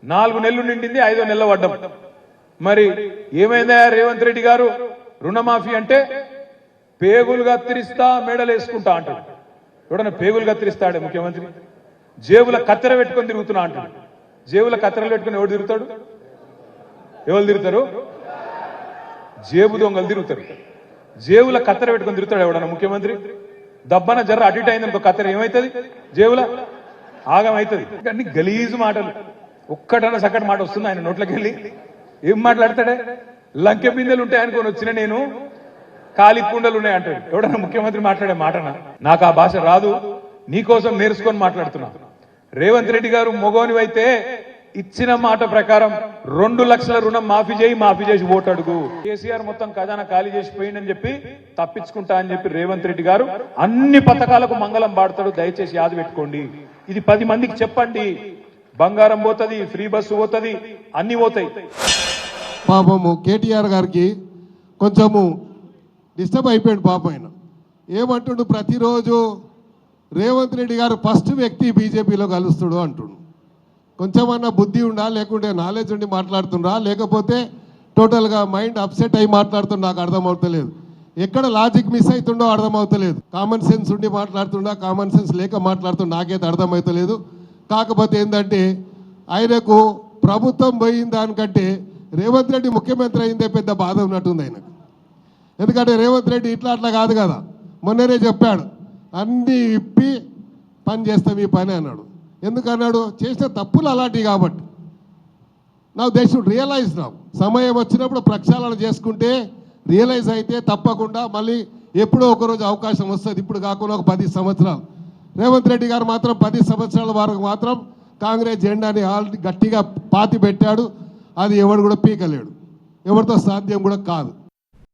4 నెలలు నిండింది, 5వ నెల పడ్డం. మరి ఏమైందా రేవంత్ రెడ్డి గారు? రుణమాఫీ అంటే పేగులు కత్తిరిస్తా మెడలు వేసుకుంటా అంటాడు. ఎవడన్నా పేగులు కత్తిరిస్తాడే ముఖ్యమంత్రి? జేబుల కత్తెర పెట్టుకొని తిరుగుతున్నా అంటాడు. జేబుల కత్తెరలు పెట్టుకుని ఎవడు తిరుగుతాడు? ఎవరు తిరుగుతారు? జేబు దొంగలు తిరుగుతారు. జేబుల కత్తెర పెట్టుకొని తిరుగుతాడు ఎవడన్నా ముఖ్యమంత్రి? దబ్బన జర్ర అటు ఇటు అయిందనుకో కత్తెర ఏమవుతుంది? జేబుల ఆగం అవుతుంది. అన్ని గలీజు మాటలు. ఒక్కటన్నా సక్కటి మాట వస్తుంది ఆయన నోట్లోకి వెళ్ళి? ఏం మాట్లాడతాడే? లంకె బిందెలు ఉంటాయి అనుకొని వచ్చిన నేను, ఖాళీ కుండలు ఉన్నాయి అంటాడు. ఎవడన్నా ముఖ్యమంత్రి మాట్లాడే మాటనా? నాకు ఆ భాష రాదు, నీకోసం నేర్చుకొని మాట్లాడుతున్నా. రేవంత్ రెడ్డి గారు మొగోనివైతే ఇచ్చిన మాట ప్రకారం 2 లక్షల రుణం మాఫీ చేసి ఓటు అడుగు. కేసీఆర్ మొత్తం ఖజానా ఖాళీ చేసిపోయిందని చెప్పి తప్పించుకుంటా అని చెప్పి రేవంత్ రెడ్డి గారు అన్ని పథకాలకు మంగళం పాడతాడు. దయచేసి యాద పెట్టుకోండి. ఇది 10 మందికి చెప్పండి. బంగారం పోతుంది, ఫ్రీ బస్సు పోతుంది, అన్ని పోతాయి. పాపము కేటీఆర్ గారికి కొంచెము డిస్టర్బ్ అయిపోయాడు పాపం. ఆయన ఏమంటుండు? ప్రతిరోజు రేవంత్ రెడ్డి గారు ఫస్ట్ వ్యక్తి బీజేపీలో కలుస్తుడు అంటుండు. కొంచెమన్నా బుద్ధి ఉండా, లేకుంటే నాలెడ్జ్ ఉండి మాట్లాడుతుండ్రా, లేకపోతే టోటల్గా మైండ్ అప్సెట్ అయి మాట్లాడుతుండ? నాకు అర్థమవుతలేదు. ఎక్కడ లాజిక్ మిస్ అవుతుండో అర్థమవుతలేదు. కామన్ సెన్స్ ఉండి మాట్లాడుతుండా, కామన్ సెన్స్ లేక మాట్లాడుతుండ? నాకైతే అర్థమవుతలేదు. కాకపోతే ఏంటంటే ఆయనకు ప్రభుత్వం పోయిన దానికంటే రేవంత్ రెడ్డి ముఖ్యమంత్రి అయిందే పెద్ద బాధ ఉన్నట్టుంది ఆయనకు. ఎందుకంటే రేవంత్ రెడ్డి అట్లా కాదు కదా. మొన్ననే చెప్పాడు, అన్నీ ఇప్పి పని చేస్తాం ఈ పని అన్నాడు. ఎందుకన్నాడు? చేసిన తప్పులు అలాంటివి కాబట్టి. దే షుడ్ రియలైజ్ సమయం వచ్చినప్పుడు ప్రక్షాళన చేసుకుంటే రియలైజ్ అయితే తప్పకుండా మళ్ళీ ఎప్పుడో ఒకరోజు అవకాశం వస్తుంది. ఇప్పుడు కాకుండా ఒక 10 సంవత్సరాలు. రేవంత్ రెడ్డి గారు మాత్రం 10 సంవత్సరాల వరకు మాత్రం కాంగ్రెస్ జెండాని ఆల్రెడీ గట్టిగా పాతి పెట్టాడు. అది ఎవడు కూడా పీకలేడు, ఎవరితో సాధ్యం కూడా కాదు.